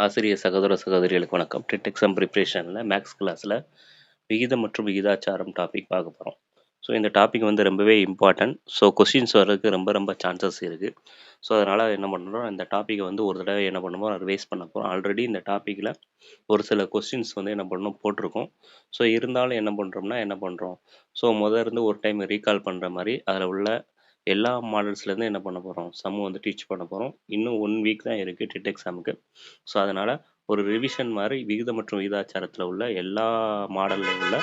ஆசிரிய சகோதர சகோதரிகளுக்கு வணக்கம். டெட் எக்ஸாம் ப்ரிப்ரேஷனில் மேக்ஸ் கிளாஸில் விகிதம் மற்றும் விகிதாச்சாரம் டாபிக் பார்க்க போகிறோம். ஸோ இந்த டாபிக் வந்து ரொம்பவே இம்பார்ட்டன்ட். ஸோ கொஸ்டின்ஸ் வர்றதுக்கு ரொம்ப சான்சஸ் இருக்குது. ஸோ அதனால் என்ன பண்ணுறோம், இந்த டாப்பிக்கை வந்து ஒரு தடவை என்ன பண்ணுவோம், ரிவைஸ் பண்ண போகிறோம். ஆல்ரெடி இந்த டாப்பிக்கில் ஒரு சில கொஸ்டின்ஸ் வந்து என்ன பண்ணணும் போட்டிருக்கோம். ஸோ இருந்தாலும் என்ன பண்ணுறோம், ஸோ இருந்து ஒரு டைம் ரீகால் பண்ணுற மாதிரி அதில் உள்ள எல்லா மாடல்ஸ்லேருந்து என்ன பண்ண போகிறோம், சம் வந்து டீச் பண்ண போகிறோம். இன்னும் 1 வீக் தான் இருக்குது டெட் எக்ஸாமுக்கு. ஸோ அதனால் ஒரு ரிவிஷன் மாதிரி விகிதம் மற்றும் விகிதாச்சாரத்தில் உள்ள எல்லா மாடல்லையும் உள்ள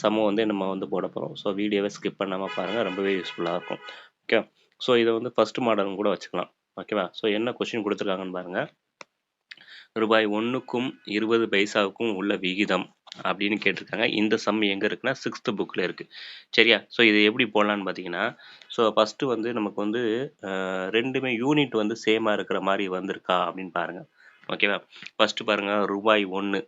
சம்மை வந்து நம்ம வந்து போட போகிறோம். ஸோ வீடியோவை ஸ்கிப் பண்ணாமல் பாருங்கள், ரொம்பவே யூஸ்ஃபுல்லாக இருக்கும். ஓகே, ஸோ இதை வந்து ஃபஸ்ட்டு மாடல்னு கூட வச்சுக்கலாம். ஓகேவா? ஸோ என்ன கொஸ்டின் கொடுத்துருக்காங்கன்னு பாருங்கள். ரூபாய் 1க்கும் 20 பைசாவுக்கும் உள்ள விகிதம் அப்படின்னு கேட்டிருக்காங்க. இந்த சம் எங்கே இருக்குன்னா 6th புக்கில் இருக்குது. சரியா? ஸோ இது எப்படி போடலான்னு பார்த்தீங்கன்னா, ஸோ ஃபஸ்ட்டு வந்து நமக்கு வந்து ரெண்டுமே யூனிட் வந்து சேமாக இருக்கிற மாதிரி வந்திருக்கா அப்படின்னு பாருங்கள். ஓகேவா? ஃபஸ்ட்டு பாருங்கள், ரூபாய் 1.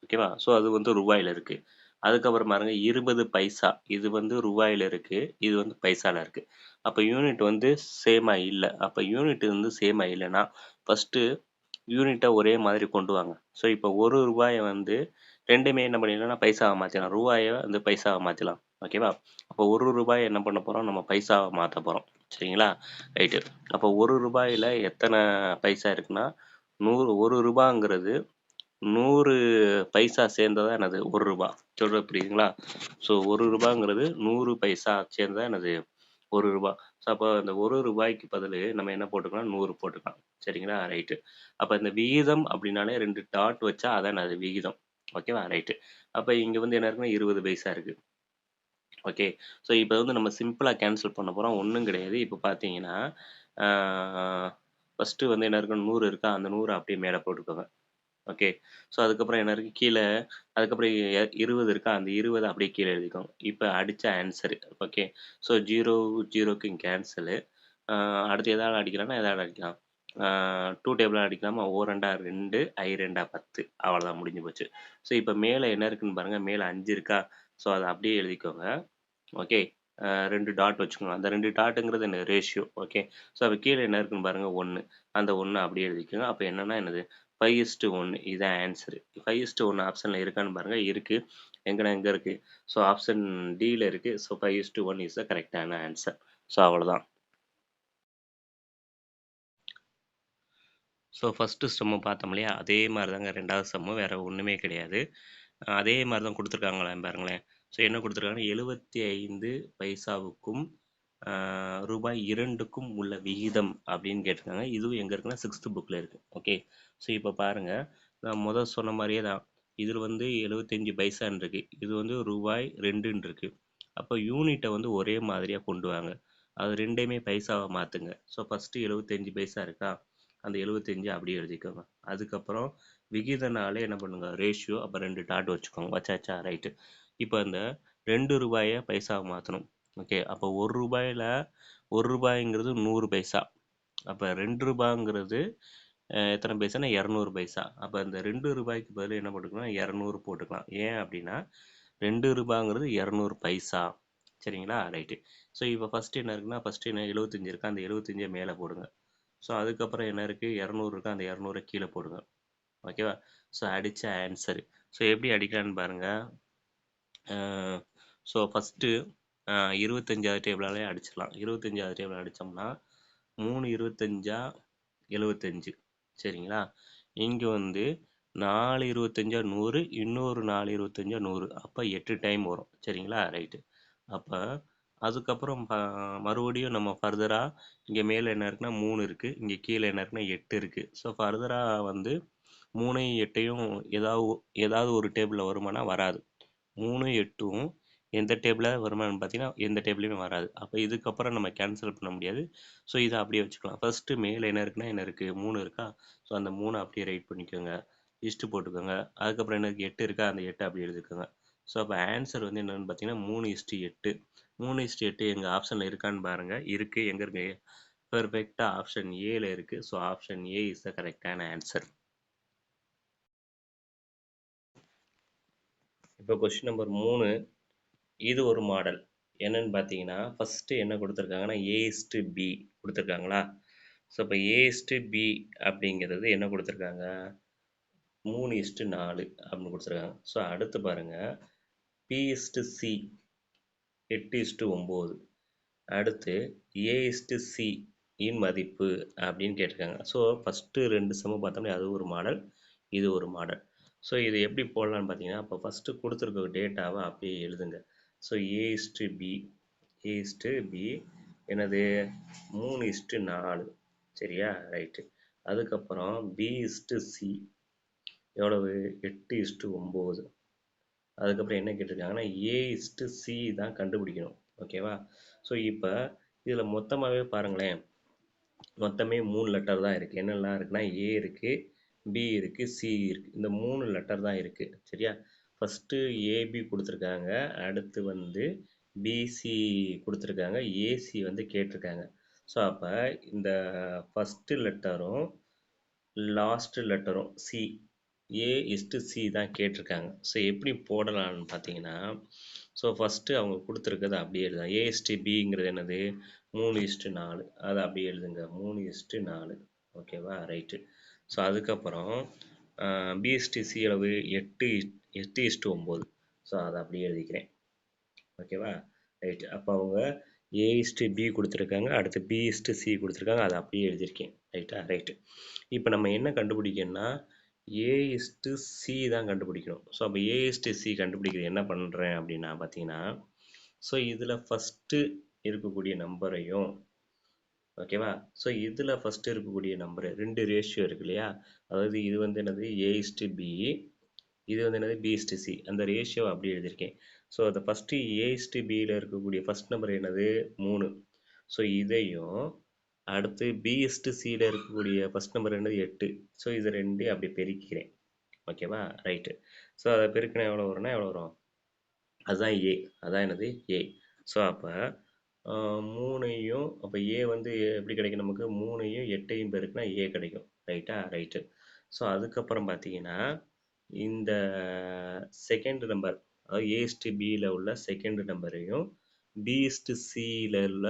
ஓகேவா? ஸோ அது வந்து ரூபாயில் இருக்குது. அதுக்கப்புறம் பாருங்கள் 20 பைசா, இது வந்து ரூபாயில் இருக்குது, இது வந்து பைசாவில் இருக்குது. அப்போ யூனிட் வந்து சேமாக இல்லை. அப்போ யூனிட் வந்து சேமாக இல்லைன்னா ஃபஸ்ட்டு யூனிட்டை ஒரே மாதிரி கொண்டு வாங்க. ஸோ இப்போ ஒரு ரூபாயை வந்து ரெண்டுமே என்ன பண்ணிடலாம்னா பைசாவை மாற்றிடலாம். ரூபாயை வந்து பைசாவை மாற்றிடலாம். ஓகேவா? அப்போ ஒரு ரூபாயை என்ன பண்ண போகிறோம், நம்ம பைசாவை மாற்ற போகிறோம். சரிங்களா? ரைட்டு. அப்போ ஒரு ரூபாயில் எத்தனை பைசா இருக்குன்னா 100. ஒரு ரூபாங்கிறது 100 பைசா சேர்ந்ததா என்னது ஒரு ரூபா. சொல்கிறது புரியுதுங்களா? ஸோ ஒரு ரூபாங்கிறது 100 பைசா சேர்ந்ததா என்னது ஒரு ரூபா. ஸோ அப்போ அந்த ஒரு ரூபாய்க்கு பதில் நம்ம என்ன போட்டுக்கலாம், 100 போட்டுக்கலாம். சரிங்களா? ரைட்டு. அப்போ இந்த விகிதம் அப்படின்னாலே 2 டாட் வச்சா அதான் அது விகிதம். ஓகேவா? ரைட்டு. அப்போ இங்கே வந்து என்ன இருக்குன்னா 20 பைசா இருக்குது. ஓகே, ஸோ இப்போ வந்து நம்ம சிம்பிளாக கேன்சல் பண்ண போகிறோம். ஒன்றும் கிடையாது. இப்போ பார்த்தீங்கன்னா ஃபஸ்ட்டு வந்து என்ன இருக்குன்னு 100 இருக்கா, அந்த 100 அப்படியே மேலே போட்டுக்கோங்க. ஓகே, ஸோ அதுக்கப்புறம் என்ன இருக்குது கீழே, அதுக்கப்புறம் 20 இருக்கா, அந்த 20 அப்படியே கீழே எழுதிக்கோங்க. இப்போ அடித்த ஆன்சரு. ஓகே, ஸோ 0 0க்கு கேன்சலு. அடுத்து எதாவது அடிக்கலாம்னா எதாவது அடிக்கலாம். 2 டேபிளாக அடிக்கலாமா, ஓ 2 2, ஐ 2 10. அவ்வளோதான், முடிஞ்சு போச்சு. ஸோ இப்போ மேலே என்ன இருக்குன்னு பாருங்கள், மேலே 5 இருக்கா, ஸோ அதை அப்படியே எழுதிக்கோங்க. ஓகே, 2 டாட் வச்சுக்கோங்க. அந்த 2 டாட்டுங்கிறது என்ன, ரேஷியோ. ஓகே, ஸோ அப்போ கீழே என்ன இருக்குன்னு பாருங்கள், 1. அந்த 1 அப்படியே எழுதிக்கோங்க. அப்போ என்னன்னா என்னது, 5:1. இதான் ஆன்சரு. 5:1 ஆப்ஷனில் இருக்கான்னு பாருங்கள். இருக்குது. எங்கே இருக்குது, ஸோ ஆப்ஷன் டியில் இருக்குது. ஸோ 5:1 இஸ் த கரெக்டான ஆன்சர். ஸோ அவ்வளோதான். ஸோ ஃபஸ்ட்டு சம்மு பார்த்தோம் இல்லையா, அதே மாதிரி தாங்க ரெண்டாவது சம்மு, வேறு ஒன்றுமே கிடையாது. அதே மாதிரி தான் கொடுத்துருக்காங்களே பாருங்களேன். ஸோ என்ன கொடுத்துருக்காங்கன்னா 75 பைசாவுக்கும் ரூபாய் 2க்கும் உள்ள விகிதம் அப்படின்னு கேட்டிருக்காங்க. இதுவும் எங்கே இருக்குன்னா 6th புக்கில் இருக்குது. ஓகே, ஸோ இப்போ பாருங்கள், நான் முதல் சொன்ன மாதிரியே தான். இதில் வந்து 75 பைசான்னு இருக்குது, இது வந்து ரூபாய் 2ன்னு இருக்குது. அப்போ யூனிட்டை வந்து ஒரே மாதிரியாக கொண்டு வாங்க. அது ரெண்டையுமே பைசாவை மாற்றுங்க. ஸோ ஃபஸ்ட்டு 75 பைசா இருக்கா, அந்த 75 அப்படியே எழுதிக்கோங்க. அதுக்கப்புறம் விகிதனாலே என்ன பண்ணுங்க, ரேஷியோ. அப்போ 2 டாட் வச்சுக்கோங்க. வச்சாச்சா? ரைட்டு. இப்போ அந்த 2 ரூபாயை பைசாவை மாற்றணும். ஓகே, அப்போ ஒரு ரூபாயில் ஒரு ரூபாய்ங்கிறது 100 பைசா. அப்போ 2 ரூபாங்கிறது எத்தனை பைசானா 200 பைசா. அப்போ அந்த 2 ரூபாய்க்கு பதில் என்ன போட்டுக்கலாம், 200 போட்டுக்கலாம். ஏன் அப்படின்னா 2 ரூபாங்கிறது 200 பைசா. சரிங்களா? ரைட்டு. ஸோ இப்போ ஃபஸ்ட்டு என்ன இருக்குன்னா, ஃபஸ்ட்டு என்ன 75 இருக்கா, அந்த 75 மேலே போடுங்க. ஸோ அதுக்கப்புறம் என்ன இருக்குது, 200 இருக்கா, அந்த 200 கீழே போடுங்க. ஓகேவா? ஸோ அடித்த ஆன்சரு. ஸோ எப்படி அடிக்கலான்னு பாருங்கள். ஸோ ஃபஸ்ட்டு 25வது டேபிளாலே அடிச்சிடலாம். 25வது டேபிள் அடித்தோம்னா 3 25 75. சரிங்களா? இங்கே வந்து 4 25 100, இன்னொரு 4 25 100. அப்போ 8 டைம் வரும். சரிங்களா? ரைட்டு. அப்போ அதுக்கப்புறம் மறுபடியும் நம்ம ஃபர்தராக இங்கே மேலே என்ன இருக்குன்னா 3 இருக்குது, இங்கே கீழே என்ன இருக்குன்னா 8 இருக்குது. ஸோ ஃபர்தராக வந்து 3 8யும் ஏதாவது ஒரு டேபிளில் வருமானா வராது. 3 8ம் எந்த டேபிளில் வருமானு பார்த்தீங்கன்னா எந்த டேபிளையுமே வராது. அப்போ இதுக்கப்புறம் நம்ம கேன்சல் பண்ண முடியாது. ஸோ இதை அப்படியே வச்சுக்கலாம். ஃபஸ்ட்டு மேலே என்ன இருக்குன்னா என்ன இருக்குது, 3 இருக்கா, ஸோ அந்த 3 அப்படியே ரைட் பண்ணிக்கோங்க, லிஸ்ட்டு போட்டுக்கோங்க. அதுக்கப்புறம் என்ன இருக்குது, 8 இருக்கா, அந்த 8 அப்படியே எழுதிக்கோங்க. ஸோ அப்போ ஆன்சர் வந்து என்னென்னு பார்த்தீங்கன்னா 3:8. 3:8 எங்கள் ஆப்ஷனில் இருக்கான்னு பாருங்கள். இருக்குது. எங்கே இருக்குது, பெர்ஃபெக்டாக ஆப்ஷன் ஏல இருக்குது. So option A is the கரெக்டான ஆன்சர். இப்போ கொஸ்டின் நம்பர் 3, இது ஒரு மாடல். என்னன்னு பார்த்தீங்கன்னா ஃபஸ்ட்டு என்ன கொடுத்துருக்காங்கன்னா A:B கொடுத்துருக்காங்களா. ஸோ இப்போ A:B அப்படிங்கிறது என்ன கொடுத்துருக்காங்க, 3:4 அப்படின்னு கொடுத்துருக்காங்க. ஸோ அடுத்து பாருங்கள், P/C 8:9. அடுத்து A/C இன் மதிப்பு அப்படின்னு கேட்டிருக்காங்க. ஸோ ஃபஸ்ட்டு 2 சமம் பார்த்தோம்னா அது ஒரு மாடல், இது ஒரு மாடல். ஸோ இது எப்படி போடலான்னு பார்த்தீங்கன்னா, அப்போ ஃபஸ்ட்டு கொடுத்துருக்க டேட்டாவை அப்படியே எழுதுங்க. ஸோ A/B என்னது 3:4. சரியா? ரைட்டு. அதுக்கப்புறம் B/C எவ்வளவு 8:9. அதுக்கப்புறம் என்ன கேட்டிருக்காங்கன்னா A/C தான் கண்டுபிடிக்கணும். ஓகேவா? ஸோ இப்போ இதில் மொத்தமாகவே பாருங்களேன், மொத்தமே 3 லெட்டர் தான் இருக்குது. என்னெல்லாம் இருக்குன்னா A இருக்குது, B இருக்குது, C இருக்குது. இந்த 3 லெட்டர் தான் இருக்குது. சரியா? ஃபஸ்ட்டு AB கொடுத்துருக்காங்க, அடுத்து வந்து BC கொடுத்துருக்காங்க, AC வந்து கேட்டிருக்காங்க. ஸோ அப்போ இந்த ஃபஸ்ட்டு லெட்டரும் லாஸ்ட்டு லெட்டரும் C, A/C தான் கேட்டிருக்காங்க. ஸோ எப்படி போடலான்னு பார்த்தீங்கன்னா, ஸோ ஃபஸ்ட்டு அவங்க கொடுத்துருக்கறது அப்படியே எழுதுங்க. A/Bங்கிறது என்னது 3:4. அதை அப்படியே எழுதுங்க 3:4. ஓகேவா? ரைட்டு. ஸோ அதுக்கப்புறம் B/C அளவு 8:9. ஸோ அதை அப்படியே எழுதிக்கிறேன். ஓகேவா? ரைட்டு. அப்போ அவங்க A/B கொடுத்துருக்காங்க, அடுத்து B/C கொடுத்துருக்காங்க, அதை அப்படியே எழுதியிருக்கேன். ரைட்டா? ரைட்டு. இப்போ நம்ம என்ன கண்டுபிடிக்கணும்னா A/C தான் கண்டுபிடிக்கணும். ஸோ அப்போ A/C கண்டுபிடிக்கிறது என்ன பண்ணுறேன் அப்படின்னா பார்த்தீங்கன்னா, ஸோ இதில் ஃபஸ்ட்டு இருக்கக்கூடிய நம்பரையும், ஓகேவா? ஸோ இதில் ஃபஸ்ட்டு இருக்கக்கூடிய நம்பரு 2 ரேஷியோ இருக்கு இல்லையா? அதாவது இது வந்து என்னது A/B, இது வந்து என்னது B/C. அந்த ரேஷியோ அப்படியே எழுதியிருக்கேன். ஸோ அதை ஃபஸ்ட்டு A/Bயில் இருக்கக்கூடிய ஃபஸ்ட் நம்பர் என்னது 3. ஸோ இதையும் அடுத்து B/Cயில் இருக்கக்கூடிய ஃபஸ்ட் நம்பர் என்னது 8. ஸோ இது 2 அப்படி பெருக்கிறேன். ஓகேவா? ரைட்டு. ஸோ அதை பெருக்கினா எவ்வளோ வரும்னா எவ்வளோ வரும்? அதுதான் A. அதான் என்னது A. ஸோ அப்போ 3ஐயும், அப்போ A வந்து எப்படி கிடைக்கும் நமக்கு? 3ஐயும் 8ஐயும் பெருக்கினா A கிடைக்கும். ரைட்டா? ரைட்டு. ஸோ அதுக்கப்புறம் பார்த்தீங்கன்னா, இந்த செகண்ட் நம்பர், அதாவது A/Bயில் உள்ள செகண்ட் நம்பரையும் B/Cயில் உள்ள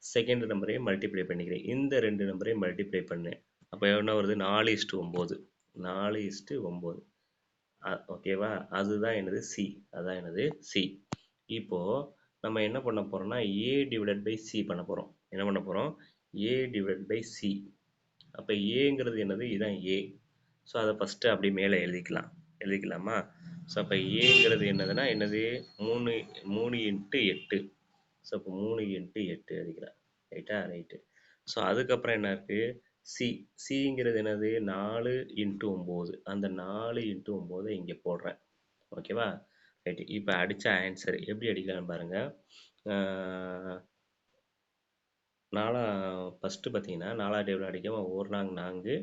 செகண்ட் நம்பரையும் மல்டிப்ளை பண்ணிக்கிறேன். இந்த 2 நம்பரையும் மல்டிப்ளை பண்ணேன். அப்போ என்ன வருது? 4:9. 4:9. ஓகேவா? அதுதான் எனது C. அதான் எனது C. இப்போது நம்ம என்ன பண்ண போகிறோம்னா A/C பண்ண போகிறோம். என்ன பண்ண போகிறோம்? A/C. அப்போ ஏங்கிறது என்னது? இதுதான் A. ஸோ அதை ஃபஸ்ட்டு அப்படி மேலே எழுதிக்கலாமா? ஸோ அப்போ ஏங்கிறது என்னதுன்னா என்னது 3 × 8. ஸோ அப்போ 3 × 8 எழுதிக்கலாம். ரைட்டா? ரைட்டு. ஸோ அதுக்கப்புறம் என்ன இருக்குது? சிங்கிறது என்னது 4 × 9. அந்த 4 × 9 இங்கே போடுறேன். ஓகேவா? ரைட்டு. இப்போ அடித்த ஆன்சர் எப்படி அடிக்கலாம்னு பாருங்கள். ஃபஸ்ட்டு பார்த்தீங்கன்னா 4 டேபிள் அடிக்காமல் 1 நாங் 4,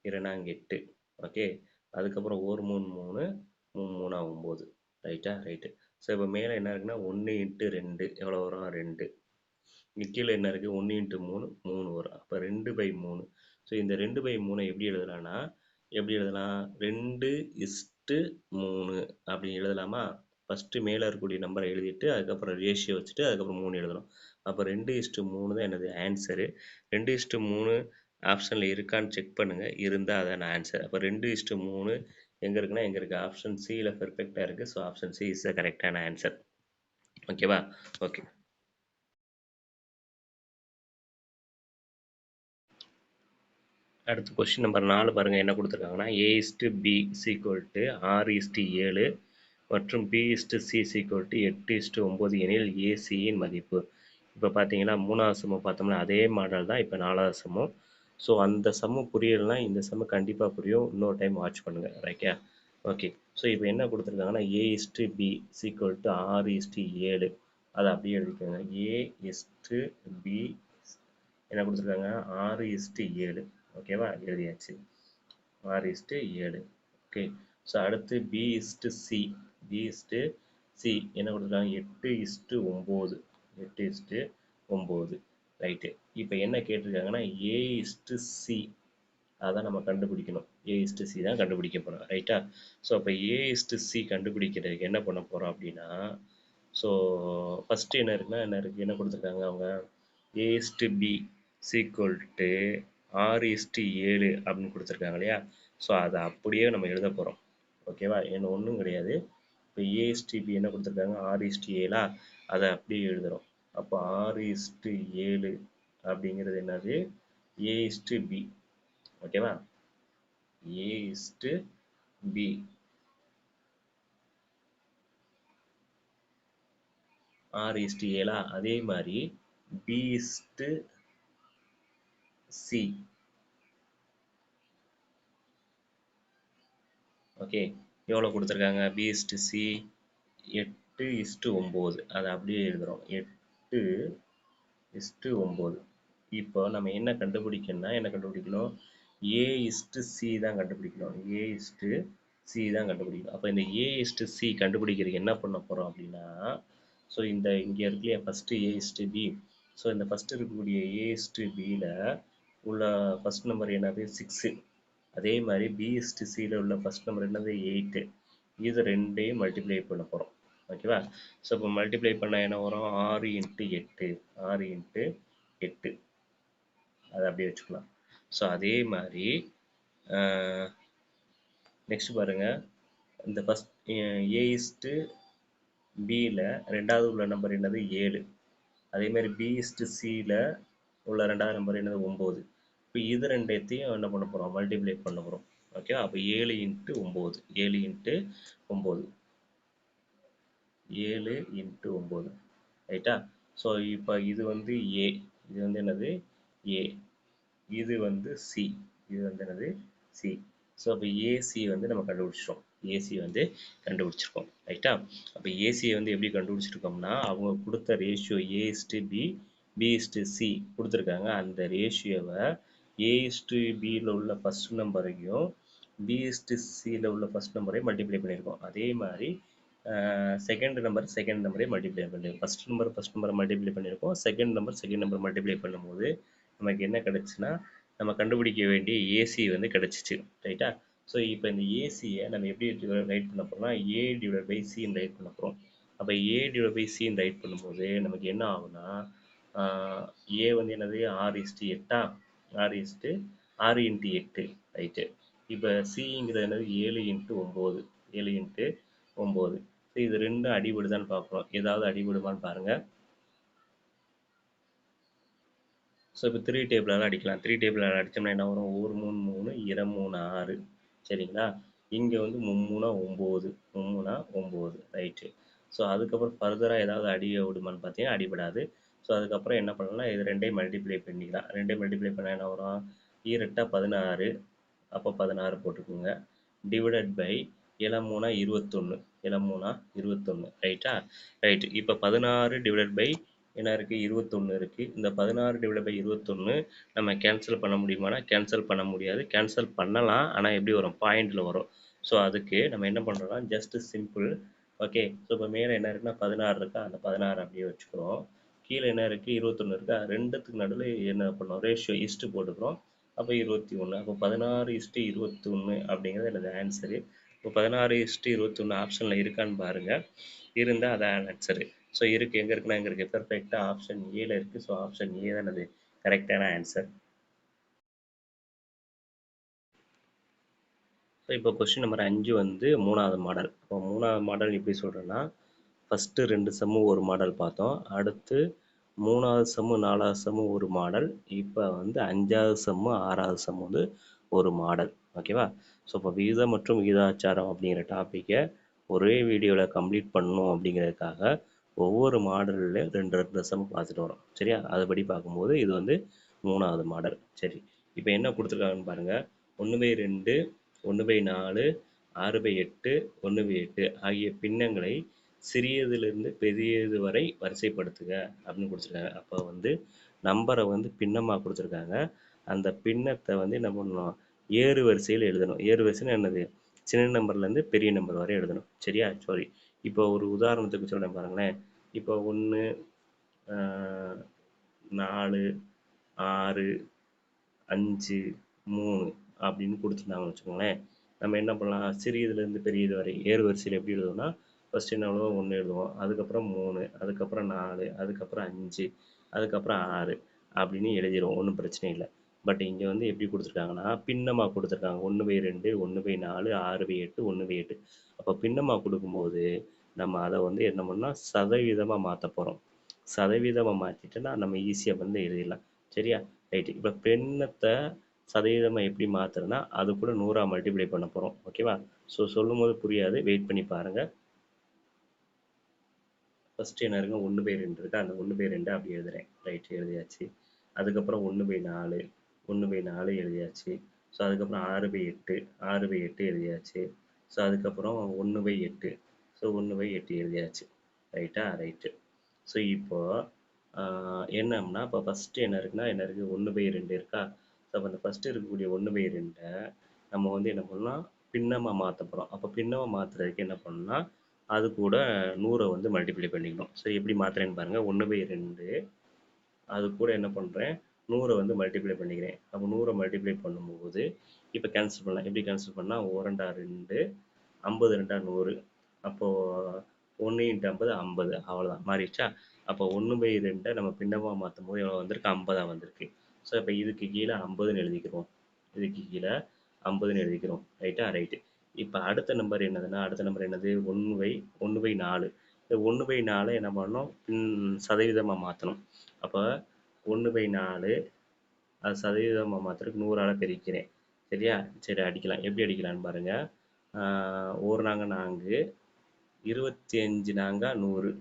2 நாங் 8. ஓகே. அதுக்கப்புறம் 1 3 3, 3 3 9. ரைட்டா? ரைட்டு. ஸோ இப்போ மேலே என்ன இருக்குன்னா 1 × 2 எவ்வளோ வரும்? 2. இங்கே கீழே என்ன இருக்குது? 1 × 3 3 வரும். அப்போ 2/3. ஸோ இந்த 2/3 எப்படி எழுதலாம்னா, எப்படி எழுதலாம்? 2:3 அப்படி எழுதலாமா? ஃபஸ்ட்டு மேலே இருக்கக்கூடிய நம்பரை எழுதிட்டு அதுக்கப்புறம் ரேஷியோ வச்சுட்டு அதுக்கப்புறம் 3 எழுதணும். அப்போ 2:3 தான் எனது ஆன்சரு. 2:3 ஆப்ஷனில் இருக்கான்னு செக் பண்ணுங்கள். இருந்தால் அதான் ஆன்சர். அப்போ 2:3 எங்கே இருக்குன்னா, எங்கே இருக்குது? ஆப்ஷன் சியில் பெர்ஃபெக்டாக இருக்குது. So option C is the கரெக்டான ஆன்சர். ஓகேவா? ஓகே. அடுத்து கொஸ்டின் நம்பர் 4 பாருங்கள், என்ன கொடுத்துருக்காங்கன்னா A/B = 6:7 மற்றும் B/C = 8:9 எனில் AC-யின் மதிப்பு. இப்போ பார்த்தீங்கன்னா 3வது சம்மு பார்த்தோம்னா அதே மாடல் தான் இப்போ 4வது சம்மும். ஸோ அந்த சம்மு புரியலைன்னா இந்த சம்மு கண்டிப்பாக புரியும். இன்னொரு டைம் வாட்ச் பண்ணுங்கள். ரைட்டா? ஓகே. ஸோ இப்போ என்ன கொடுத்துருக்காங்கன்னா A/B = 6:7. அதை அப்படியே எழுதிக்கோங்க. A/B என்ன கொடுத்துருக்காங்க? 6:7. ஓகேவா? எழுதியாச்சு. 6:7. ஓகே. ஸோ அடுத்து B/C. B/C என்ன கொடுத்துருக்காங்க? 8:9. 8:9. ரைட்டு. இப்போ என்ன கேட்டிருக்காங்கன்னா A/C. அதான் நம்ம கண்டுபிடிக்கணும். A/C தான் கண்டுபிடிக்க போகிறோம். ரைட்டா? ஸோ அப்போ A/C கண்டுபிடிக்கிறதுக்கு என்ன பண்ண போகிறோம் அப்படின்னா, ஸோ ஃபஸ்ட்டு என்ன இருக்குன்னா என்ன கொடுத்துருக்காங்க அவங்க? A/B = 6:7 அப்படின்னு கொடுத்துருக்காங்க இல்லையா? ஸோ அதை அப்படியே நம்ம எழுத போகிறோம். ஓகேவா? என்ன ஒன்றும் கிடையாது. இப்போ ஏஎஸ்டிபி என்ன கொடுத்துருக்காங்க, 6:7 அதை அப்படியே எழுதுகிறோம். அப்போ 6:7 அப்படிங்கிறது என்னது, ஏ/பி. ஓகேவா? ஏ/பி. 6:7 அதே மாதிரி பி/சி. ஓகே, எவ்வளோ கொடுத்துருக்காங்க, பி/சி 8:9. அதை அப்படியே எழுதுகிறோம், 8:9. இப்போ நம்ம என்ன கண்டுபிடிக்கணும்னா, என்ன கண்டுபிடிக்கணும், ஏ/சி தான் கண்டுபிடிக்கணும். ஏ/சி தான் கண்டுபிடிக்கணும். அப்போ இந்த ஏ/சி கண்டுபிடிக்கிறதுக்கு என்ன பண்ண போகிறோம் அப்படின்னா, ஸோ இந்த இங்கே இருக்கு இல்லையா ஃபஸ்ட்டு ஏ/பி. ஸோ இந்த ஃபஸ்ட்டு இருக்கக்கூடிய ஏ/பியில் உள்ள ஃபஸ்ட் நம்பர் என்னது, 6. அதே மாதிரி பி/சியில் உள்ள ஃபஸ்ட் நம்பர் என்னது, 8. இது ரெண்டையும் மல்டிப்ளை பண்ண போகிறோம். ஓகேவா? ஸோ இப்போ மல்டிப்ளை பண்ண என்ன வரும், 6x8. 6x8 அதை அப்படியே வச்சுக்கலாம். ஸோ அதே மாதிரி நெக்ஸ்ட் பாருங்கள், இந்த ஃபஸ்ட் ஏ/பியில் ரெண்டாவது உள்ள நம்பர் என்னது, 7. அதேமாதிரி பி/சியில் உள்ள ரெண்டாவது நம்பர் என்னது, 9. இப்போ இது ரெண்டத்தையும் என்ன பண்ண போகிறோம், மல்டிப்ளை பண்ண போகிறோம். ஓகே, அப்போ 7x9. 7x9. 7x9. ரைட்டா? ஸோ இப்போ இது வந்து ஏ, இது வந்து என்னது, ஏ. இது வந்து சி, இது வந்து என்னது, சி. ஸோ அப்போ ஏசி வந்து நம்ம கண்டுபிடிச்சிட்டோம். ஏசி வந்து கண்டுபிடிச்சிருக்கோம். ரைட்டா? அப்போ ஏசியை வந்து எப்படி கண்டுபிடிச்சிருக்கோம்னா, அவங்க கொடுத்த ரேஷியோ ஏ/பி, பி/சி கொடுத்துருக்காங்க. அந்த ரேஷியோவை ஏ/பியில் உள்ள ஃபஸ்ட் நம்பரையும் பி/சியில் உள்ள ஃபஸ்ட் நம்பரையும் மல்டிப்ளை பண்ணியிருக்கோம். அதே மாதிரி செகண்ட் நம்பரை மல்டிப்ளை பண்ணியிருக்கோம். ஃபஸ்ட் நம்பரை மல்டிப்ளை பண்ணியிருக்கோம். செகண்ட் நம்பர் மல்டிப்ளை பண்ணும்போது நமக்கு என்ன கிடச்சுன்னா, நம்ம கண்டுபிடிக்க வேண்டிய ஏசி வந்து கிடச்சிச்சு. ரைட்டா? ஸோ இப்போ இந்த ஏசியை நம்ம எப்படி ரைட் பண்ண போகிறோம்னா, A/Cன்னு ரைட் பண்ண போகிறோம். அப்போ A/Cன்னு ரைட் பண்ணும்போது நமக்கு என்ன ஆகுனா, ஏ வந்து என்னது, 6:8. 6:8. ரைட்டு. இப்போ சிங்கிறது என்னது, 7x9. 7x9. ஸோ இது ரெண்டும் அடிபடுதான்னு பார்க்குறோம். ஏதாவது அடிபடுமான்னு பாருங்கள். ஸோ இப்போ 3 டேபிளால் அடிக்கலாம். 3 டேபிளால் அடித்தோம்னா என்ன வரும், 1 3 3, 2 3 6. சரிங்களா? இங்கே வந்து 3 3 9. 9. ரைட்டு. ஸோ அதுக்கப்புறம் ஃபர்தராக ஏதாவது அடிய விடுமான்னு பார்த்தீங்கன்னா அடிபடாது. ஸோ அதுக்கப்புறம் என்ன பண்ணலாம், இது ரெண்டையும் மல்டிப்ளை பண்ணிக்கலாம். ரெண்டையும் மல்டிப்ளை பண்ணால் என்ன வரும், 2 16. அப்போ 16 போட்டுக்கோங்க. Divided by 7 3 21. 7 3 21. ரைட்டா? ரைட்டு. இப்போ 16 டிவைடட் பை என்ன இருக்குது, 21 இருக்குது. இந்த 16 டிவைட் பை 21 நம்ம கேன்சல் பண்ண முடியுமானா கேன்சல் பண்ண முடியாது. கேன்சல் பண்ணலாம், ஆனால் எப்படி வரும், பாயிண்டில் வரும். ஸோ அதுக்கு நம்ம என்ன பண்ணுறோம்னா, ஜஸ்ட்டு சிம்பிள். ஓகே, ஸோ இப்போ மேலே என்ன இருக்குன்னா 16 இருக்கா, அந்த 16 அப்படியே வச்சுக்கிறோம். கீழே என்ன இருக்குது, 21 இருக்கா, ரெண்டுத்துக்கு நடுவில் என்ன பண்ணோம், ரேஷியோ இஸ்ட்டு போட்டுக்கிறோம். அப்போ 21. அப்போ 16:21 அப்படிங்கிறது எனது ஆன்சரு. இப்போ 16:21 ஆப்ஷனில் இருக்கான்னு பாருங்கள். இருந்தால் அதான் ஆன்சரு. ஸோ இருக்குது, எங்கே இருக்குன்னா எங்கே இருக்குது, பெர்ஃபெக்டாக ஆப்ஷன் ஏல இருக்குது. ஸோ ஆப்ஷன் ஏ தான் அது கரெக்டான ஆன்சர். ஸோ இப்போ கொஸ்டின் நம்பர் 5 வந்து 3வது மாடல். இப்போ 3வது மாடல் எப்படி சொல்கிறேன்னா, ஃபஸ்ட்டு 2 சம்மு ஒரு மாடல் பார்த்தோம். அடுத்து 3வது சம்மு 4வது சம்மு ஒரு மாடல். இப்போ வந்து 5வது சம்மு 6வது சம்மு வந்து ஒரு மாடல். ஓகேவா? ஸோ இப்போ விகிதம் மற்றும் விகிதாச்சாரம் அப்படிங்கிற டாப்பிக்கை ஒரே வீடியோவில் கம்ப்ளீட் பண்ணணும் அப்படிங்கிறதுக்காக ஒவ்வொரு மாடலில் 2 சம் பார்த்துட்டு வரோம். சரியா? அதுபடி பார்க்கும்போது இது வந்து 3வது மாடல். சரி, இப்போ என்ன கொடுத்துருக்காங்கன்னு பாருங்கள். 1/2, 1/4, 6/8, 1/8 ஆகிய பின்னங்களை சிறியதிலிருந்து பெரியது வரை வரிசைப்படுத்துக அப்படின்னு கொடுத்துருக்காங்க. அப்போ வந்து நம்பரை வந்து பின்னமாக கொடுத்துருக்காங்க. அந்த பின்னத்தை வந்து என்ன பண்ணணும், ஏறு வரிசையில் எழுதணும். ஏறு வரிசைன்னு என்னது, சின்ன நம்பர்லேருந்து பெரிய நம்பர் வரை எழுதணும். சரியா? சாரி, இப்போ ஒரு உதாரணத்துக்கு சொல்கிறேன் பாருங்களேன். இப்போ 1 4 6 5 3 அப்படின்னு கொடுத்துருந்தாங்கன்னு வச்சுக்கோங்களேன். நம்ம என்ன பண்ணலாம், சிறியதுலேருந்து பெரியது வரை ஏறு வரிசையில் எப்படி எழுதுவோம்னா, ஃபஸ்ட்டு என்ன எழுதுவோம், 1 எழுதுவோம், அதுக்கப்புறம் 3, அதுக்கப்புறம் 4, அதுக்கப்புறம் 5, அதுக்கப்புறம் 6 அப்படின்னு எழுதிடுவோம். ஒன்றும் பிரச்சனை இல்லை. பட் இங்கே வந்து எப்படி கொடுத்துருக்காங்கன்னா பின்னமாக கொடுத்துருக்காங்க 1/2 1/4 6/8 1/8. அப்போ பின்னமாக கொடுக்கும்போது நம்ம அதை வந்து என்ன பண்ணால் சதவீதமாக மாற்ற போகிறோம். சதவீதமாக மாற்றிட்டோன்னா நம்ம ஈஸியாக வந்து எழுதிடலாம். சரியா? ரைட்டு. இப்போ பின்னத்தை சதவீதமாக எப்படி மாற்றுறதுனா அது கூட 100 மல்டிப்ளை பண்ண போகிறோம். ஓகேவா? ஸோ சொல்லும் போது புரியாது, வெயிட் பண்ணி பாருங்கள். ஃபஸ்ட்டு என்ன இருக்குங்க 1/2 இருக்குது, அந்த 1/2 அப்படி எழுதுகிறேன். ரைட், எழுதியாச்சு. அதுக்கப்புறம் 1/4 1/4 எழுதியாச்சு. ஸோ அதுக்கப்புறம் 6/8 6/8 எழுதியாச்சு. ஸோ அதுக்கப்புறம் 1/8 ஸோ 1/8 எழுதியாச்சு. ரைட்டா? ரைட்டு. ஸோ இப்போது என்னம்னா இப்போ ஃபஸ்ட்டு என்ன இருக்குன்னா என்ன இருக்குது 1/2 இருக்கா? ஸோ அப்போ அந்த ஃபஸ்ட்டு இருக்கக்கூடிய 1/2 நம்ம வந்து என்ன பண்ணலாம், பின்னமாக மாற்ற போகிறோம். அப்போ பின்னமாக மாற்றுறதுக்கு என்ன பண்ணணும்னா அது கூட 100 வந்து மல்டிப்ளை பண்ணிக்கணும். ஸோ எப்படி மாற்றுறேன்னு பாருங்கள். 1/2 அது கூட என்ன பண்ணுறேன், 100 வந்து மல்டிப்ளை பண்ணிக்கிறேன். அப்போ 100 மல்டிப்ளை பண்ணும்போது இப்போ கேன்சல் பண்ணலாம். எப்படி கேன்சல் பண்ணால் 1 2 50 2 100. அப்போது 1 × 50 50. அவ்வளோதான், மாறிடுச்சா? அப்போ 1/2 நம்ம பின்னமாக மாற்றும் போது எவ்வளோ வந்திருக்கு, 50 வந்திருக்கு. ஸோ இப்போ இதுக்கு கீழே 50ன்னு எழுதிக்கிறோம். இதுக்கு கீழே 50ன்னு எழுதிக்கிறோம். ரைட்டா? ரைட்டு. இப்போ அடுத்த நம்பர் என்னதுன்னா, அடுத்த நம்பர் என்னது 1/4. இந்த 1/4 என்ன பண்ணணும், சதவீதமாக மாற்றணும். அப்போ 1/4 அது சதவீதமாக மாற்றுறதுக்கு 100ஆல் பெருக்கிறேன். சரியா? சரி, அடிக்கலாம். எப்படி அடிக்கலான்னு பாருங்கள். 1 நாங்க 4 25 நாங்க 100.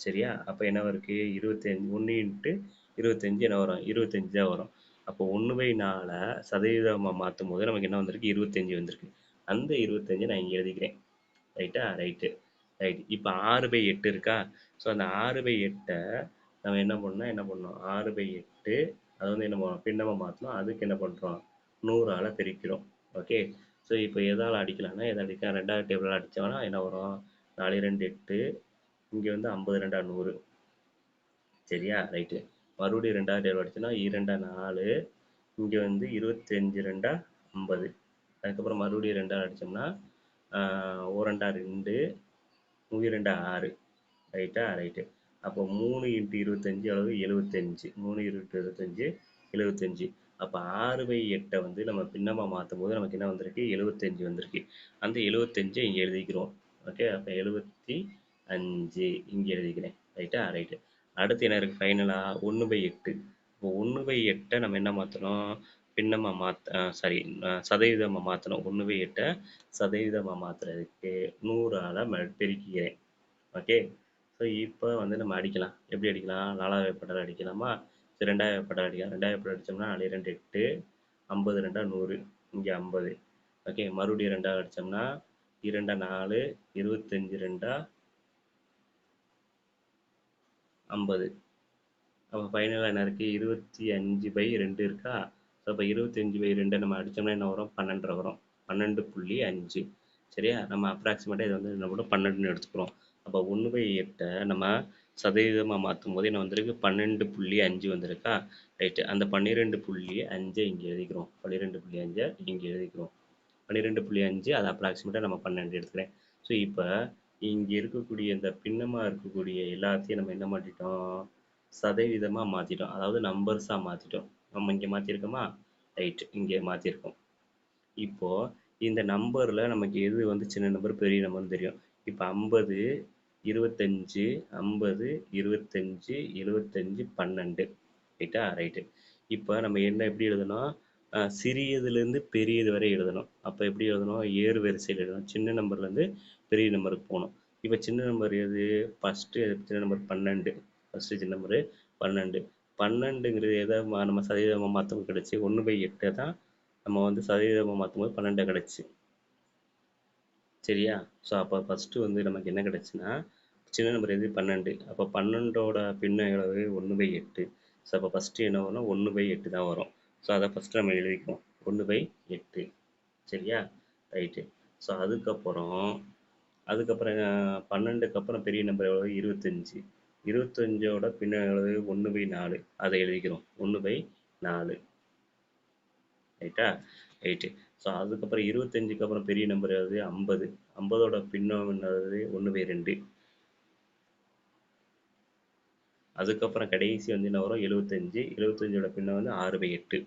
சரியா? அப்போ என்ன இருக்குது 25 1 × 25 என்ன வரும், 25 தான் வரும். அப்போ 1/4 சதவீதமாக மாற்றும் போது நமக்கு என்ன வந்திருக்கு, 25 வந்திருக்கு. அந்த 25 நான் இங்கே எழுதிக்கிறேன். ரைட்டா? ரைட்டு. ரைட். இப்போ 6/8 இருக்கா? ஸோ அந்த 6/8 நம்ம என்ன பண்ணோம் 6/8 அதை வந்து என்ன பண்ணோம், பின்னமாக மாற்றணும். அதுக்கு என்ன பண்ணுறோம், 100ஆல் பெருக்கிறோம். ஓகே. ஸோ இப்போ எதால் அடிக்கலாம்னா எதை அடிக்கலாம், 2வது டேபிளில் அடித்தோம்னா என்ன வரும், 4 2 8. இங்கே வந்து 50 2 100. சரியா? ரைட்டு. மறுபடியும் 2வது டேபிள் அடிச்சோன்னா 2 4. இங்கே வந்து 25 2 50. அதுக்கப்புறம் மறுபடியும் 2ஆல் அடித்தோம்னா 1 2 2 2 6. ரைட்டா? ரைட்டு. அப்போ 3 × 25 எவ்வளவு, 75. 3 × 25 75. அப்போ 6/8 வந்து நம்ம பின்னமாக மாற்றும் போது நமக்கு என்ன வந்திருக்கு, 75 வந்திருக்கு. அந்த 75 இங்கே எழுதிக்கிறோம். ஓகே. அப்போ 75 இங்கே எழுதிக்கிறேன். ரைட்டா? ரைட்டு. அடுத்து என்ன இருக்குது ஃபைனலாக 1/8. இப்போ 1/8 நம்ம என்ன மாற்றணும், பின்னமாக சதவீதமாக மாற்றணும். 1/8 சதவீதமாக மாற்றுறதுக்கு 100ஆல் பெருக்கிக்கிறேன். ஓகே. ஸோ இப்போ வந்து நம்ம அடிக்கலாம். எப்படி அடிக்கலாம், 4வது வேப்பட்டால் அடிக்கலாமா? சரி, 2வது வேப்பட்டால் அடிக்கலாம். 2வது வேப்பட்டால் அடித்தோம்னா 4 2 8 50 2 100. இங்கே 50. ஓகே. மறுபடியும் 2வது அடித்தோம்னா 2 4 25 2 50. அப்போ ஃபைனலாக என்ன இருக்குது, 25/2 இருக்கா? ஸோ அப்போ 25/2 நம்ம அடித்தோம்னா என்ன வரும், 12 வரும். 12.5. சரியா? நம்ம அப்ராக்சிமேட்டாக இதை வந்து என்ன பண்ணுறோம், 12ன்னு எடுத்துக்கிறோம். அப்போ 1/8 நம்ம சதவீதமாக மாற்றும் போது என்ன வந்திருக்கு, 12.5 வந்திருக்கா? ரைட்டு. அந்த 12.5 இங்கே எழுதிக்கிறோம். 12.5 இங்கே எழுதிக்கிறோம். 12.5 அது அப்ராக்சிமேட்டாக நம்ம 12 எடுத்துக்கிறேன். ஸோ இப்போ இங்கே இருக்கக்கூடிய இந்த பின்னமாக இருக்கக்கூடிய எல்லாத்தையும் நம்ம என்ன மாற்றிட்டோம், சதவீதமாக மாற்றிட்டோம். அதாவது நம்பர்ஸாக மாற்றிட்டோம். நம்ம இங்கே மாற்றிருக்கோமா? ரைட், இங்கே மாற்றிருக்கோம். இப்போது இந்த நம்பரில் நமக்கு எது வந்து சின்ன நம்பர் பெரிய நம்பர்னு தெரியும். இப்போ 50 25 50 25 75 12. ரைட்டா? ரைட்டு. இப்போ நம்ம என்ன எப்படி எழுதணும், சிறியதுலேருந்து பெரியது வரை எழுதணும். அப்போ எப்படி எழுதணும், ஏறு வரிசையில் எழுதணும். சின்ன நம்பர்லேருந்து பெரிய நம்பருக்கு போகணும். இப்போ சின்ன நம்பர் எது, ஃபஸ்ட்டு சின்ன நம்பர் 12. ஃபஸ்ட்டு சின்ன நம்பரு 12. 12ங்கிறது எதை நம்ம சதவீதமாக மாற்ற கிடச்சி, 1/8 தான் நம்ம வந்து சதவீதமாக மாற்றும் போது 12 கிடச்சி. சரியா? ஸோ அப்போ ஃபஸ்ட்டு வந்து நமக்கு என்ன கிடச்சுன்னா, சின்ன நம்பர் எது 12. அப்போ 12ஓட பின்ன எவ்வளவு, 1/8. ஸோ அப்போ ஃபஸ்ட்டு என்ன வரும்னா 1/8 தான் வரும். ஸோ அதை ஃபஸ்ட்டு நம்ம எழுதிக்குவோம், 1/8. சரியா? ரைட்டு. ஸோ அதுக்கப்புறம் 12க்கு அப்புறம் பெரிய நம்பர் எவ்வளவு, 25. 25ஓட பின்ன எவ்வளவு, 1/4. அதை எழுதிக்கிறோம், 1/4. ரைட்டா? ரைட்டு. ஸோ அதுக்கப்புறம் 25க்கு அப்புறம் பெரிய நம்பர் எவ்வளவு, 50. 50ஓட பின்னம் என்னது, 1/2. அதுக்கப்புறம் கடைசி வந்து என்ன வரும், 75. 75ஓட பின்னம் வந்து 6/8.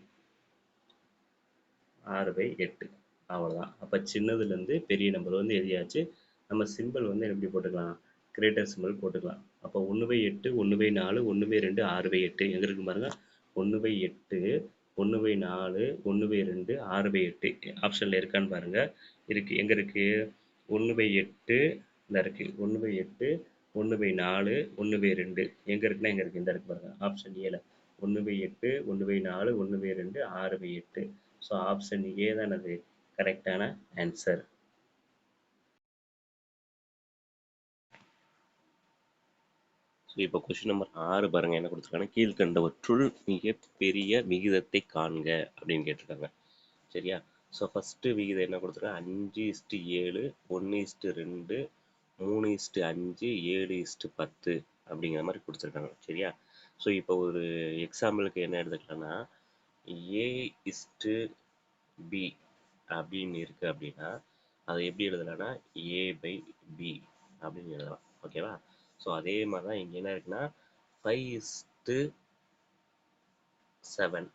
6/8. அவ்வளோதான். அப்போ சின்னதுலேருந்து பெரிய நம்பர் வந்து எழுதியாச்சு. நம்ம சிம்பிள் வந்து எப்படி போட்டுக்கலாம்? கிரேட்டர் சிம்பிள் போட்டுக்கலாம். அப்போ 1/8, 1/4, 1/2, 6/8 எங்கே இருக்கு பாருங்க? 1/8, 1/4, 1/2, 6/8 ஆப்ஷனில் இருக்கான்னு பாருங்க. இருக்கு. எங்கே இருக்கு? 1/8 இந்த இருக்கு. 1/8, 1/4, 1/2 எங்கே இருக்குன்னா எங்கே இருக்கு? இந்த இருக்கு பாருங்க. ஆப்ஷன் ஏல 1/8, 1/4, 1/2, 6/8. ஸோ ஆப்ஷன் ஏ தான் அது கரெக்டான ஆன்சர். ஸோ இப்போ கொஸ்டின் நம்பர் 6 பாருங்க என்ன கொடுத்துருக்காங்க? கீழ்கண்டவற்றுள் மிகப்பெரிய விகிதத்தை காண்க அப்படின்னு கேட்டிருக்காங்க. சரியா? ஸோ ஃபஸ்ட்டு விகிதம் என்ன கொடுத்துருக்காங்க? 5:7, 1:2, 3:5, 7:10 அப்படிங்கிற மாதிரி கொடுத்துருக்காங்க. சரியா? ஸோ இப்போ ஒரு எக்ஸாம்பிளுக்கு என்ன எடுத்துக்கலாம்னா A:B அப்படின்னு இருக்கு அப்படின்னா அதை எப்படி எழுதலாம்னா A/B அப்படின்னு எழுதலாம். ஓகேவா? ஸோ அதே மாதிரி தான் இங்கே என்ன இருக்குன்னா 5:7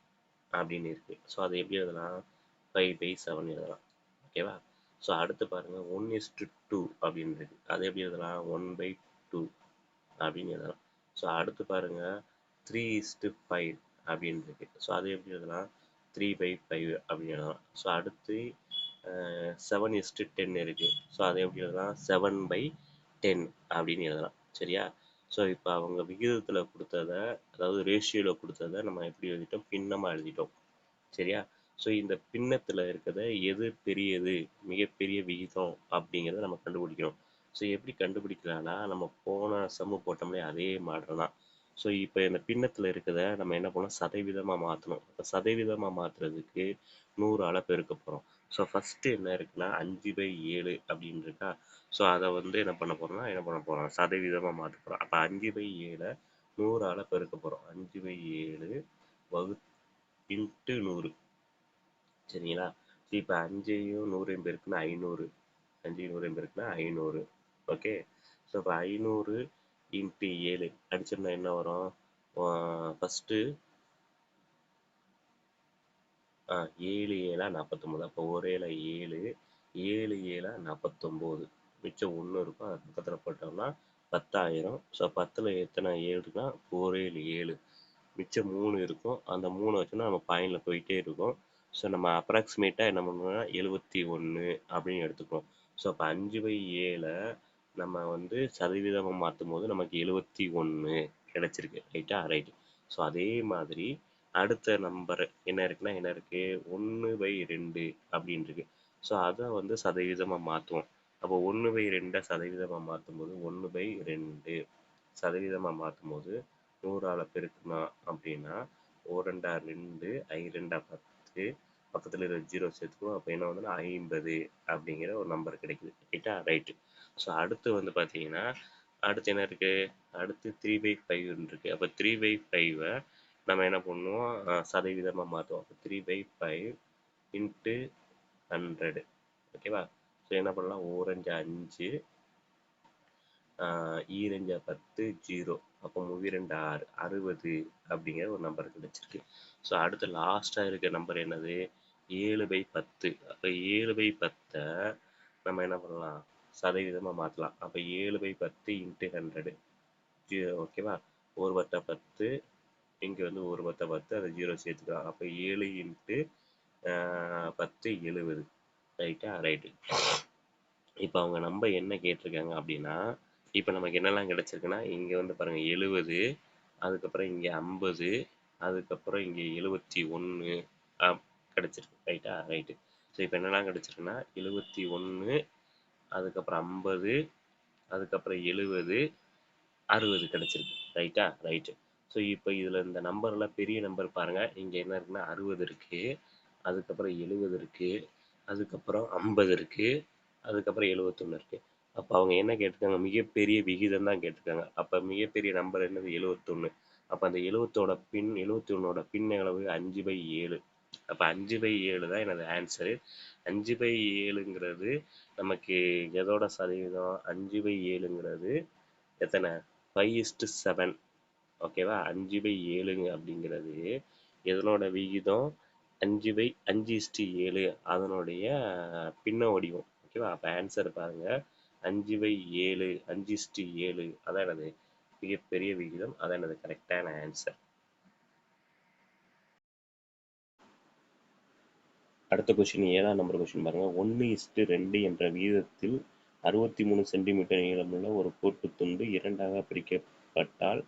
அப்படின்னு இருக்கு. ஸோ அதை எப்படி எழுதலாம்? 5/7 எழுதலாம். ஓகேவா? ஸோ அடுத்து பாருங்க 1:2 அப்படின்னு இருக்கு. அதை எப்படி எழுதலாம்? 1/2 அப்படின்னு எழுதலாம். ஸோ அடுத்து பாருங்க 3:5 அப்படின்னு இருக்கு. ஸோ அதை எப்படி எழுதலாம்? 3/5 அப்படின்னு எழுதலாம். ஸோ அடுத்து 7:10 இருக்கு. ஸோ அதை எப்படி எழுதலாம்? 7/10 அப்படின்னு எழுதலாம். சரியா? ஸோ இப்போ அவங்க விகிதத்தில் கொடுத்ததை, அதாவது ரேஷியோவில் கொடுத்ததை நம்ம எப்படி எழுதிட்டோம்? பின்னமாக எழுதிட்டோம். சரியா? ஸோ இந்த பின்னத்தில் இருக்கிறத எது பெரியது, மிகப்பெரிய விகிதம் அப்படிங்கிறத நம்ம கண்டுபிடிக்கணும். ஸோ எப்படி கண்டுபிடிக்கலாம்னா நம்ம போன சம்மு போட்டோம்லே அதே மாதிரி தான். ஸோ இப்போ இந்த பின்னத்தில் இருக்கிறத நம்ம என்ன பண்ணணும்? சதவீதமாக மாற்றணும். இப்போ சதவீதமாக மாற்றுறதுக்கு 100ஆல் பெருக்க போகிறோம். ஸோ ஃபஸ்ட்டு என்ன இருக்குன்னா 5/7 அப்படின்னு இருக்கா? ஸோ அதை வந்து என்ன பண்ண போகிறோம்? சதவீதமாக மாற்ற போகிறோம். அப்போ 5/7 100ஆல் பெருக்க போகிறோம். 5/7 வகு இன்ட்டு 100. சரிங்களா? இப்போ 5ஐயும் 100ஐயும் பெருக்குன்னா 500. 5ஐயும் 100ஐயும் பெருக்குன்னா 500. ஓகே. ஸோ இப்போ 500 இன்ட்டு 7 அடிச்சோம்னா என்ன வரும்? ஃபஸ்ட்டு 7 7 49. அப்போ ஒரு 7 7 7 49. மிச்சம் 1 இருக்கும். அது பக்கத்தில் போட்டோம்னா 10,000. ஸோ 10ல் எத்தனை 7 இருக்குன்னா 4 7 7. மிச்சம் 3 இருக்கும். அந்த 3 வச்சோன்னா நம்ம பாயிண்டில் போயிட்டே இருக்கும். ஸோ நம்ம அப்ராக்சிமேட்டாக என்ன பண்ணணும்னா 71 அப்படின்னு எடுத்துக்கணும். ஸோ அப்போ 5/7 நம்ம வந்து சதவீதமாக மாற்றும் போது நமக்கு 71 கிடச்சிருக்கு. ரைட்டா? ரைட்டு. ஸோ அதே மாதிரி அடுத்த நம்பர் என்ன இருக்குன்னா என்ன இருக்கு? 1/2 அப்படின்னு இருக்கு. ஸோ அதை வந்து சதவீதமாக மாற்றுவோம். அப்போ 1/2 சதவீதமாக மாற்றும் போது 1/2 சதவீதமாக மாற்றும் போது 100ஆல் பெருக்கணும் அப்படின்னா 4 2 5 10 பக்கத்தில் இருக்கிற 0 சேர்த்துக்குவோம். அப்போ என்ன வந்துன்னா 50 அப்படிங்கிற ஒரு நம்பர் கிடைக்குது. ரைட்டா? ரைட்டு. ஸோ அடுத்து வந்து பார்த்தீங்கன்னா அடுத்து என்ன இருக்குது? அடுத்து 3/5 இருக்குது. அப்போ 3/5 நம்ம என்ன பண்ணுவோம்? சதவீதமாக மாற்றுவோம். அப்போ 3/5 இன்ட்டு 100. ஓகேவா? ஸோ என்ன பண்ணலாம்? 4 5 5 ஈரஞ்சா 10 0. அப்போ 3 6 60 அப்படிங்கிற ஒரு நம்பர் கிடைச்சிருக்கு. ஸோ அடுத்து லாஸ்ட்டாக இருக்க நம்பர் என்னது? 7/10. அப்போ 7/10 நம்ம என்ன பண்ணலாம்? சதவீதமாக மாற்றலாம். அப்போ 7/10 இன்ட்டு 100. ஓகேவா? 1 10 10 இங்கே வந்து 1 10 10 அதை 0 சேர்த்துக்கலாம். அப்போ 7 இன்ட்டு 10 70. ரைட்டா? ரைட்டு. இப்போ அவங்க நம்பர் என்ன கேட்டிருக்காங்க அப்படின்னா இப்போ நமக்கு என்னெல்லாம் கிடச்சிருக்குன்னா இங்கே வந்து பாருங்கள் 70, அதுக்கப்புறம் இங்கே 50, அதுக்கப்புறம் இங்கே 71 கிடச்சிருக்கு. ரைட்டா? ரைட்டு. ஸோ இப்போ என்னெல்லாம் கிடச்சிருக்குன்னா 71, அதுக்கப்புறம் 50, அதுக்கப்புறம் 70, 60 கிடச்சிருக்கு. ரைட்டா? ரைட்டு. ஸோ இப்போ இதில் இந்த நம்பர்லாம் பெரிய நம்பர் பாருங்கள். இங்கே என்ன இருக்குன்னா 60 இருக்குது, அதுக்கப்புறம் 70 இருக்குது, அதுக்கப்புறம் 50 இருக்குது, அதுக்கப்புறம் 71 இருக்குது. அப்போ அவங்க என்ன கேட்டிருக்காங்க? மிகப்பெரிய விகிதம் தான் கேட்டிருக்காங்க. அப்போ மிகப்பெரிய நம்பர் என்னது? 71. அப்போ அந்த 71ஓட பின் அளவு 5/7. அப்போ 5/7 தான் எனது ஆன்சரு. 5/7ங்கிறது நமக்கு எதோட சதவீதம்? 5/7ங்கிறது எத்தனை? 5:7. ஓகேவா? 5/7 அப்படிங்கிறது எதனோட விகிதம்? 5/5:7 அதனுடைய பின்ன வடிவம். ஓகேவா? அப்போ ஆன்சர் பாருங்க. 5/7 5:7 அதான் என்னது மிகப்பெரிய விகிதம். அதான் என்னது கரெக்டான ஆன்சர். அடுத்த கொஸ்டின் 7ஆம் நம்பர் கொஸ்டின் பாருங்க. 1:2 என்ற விகிதத்தில் 63 சென்டிமீட்டர் நீளமுள்ள ஒரு கோட்டுத் துண்டு இரண்டாக பிரிக்கப்பட்டால்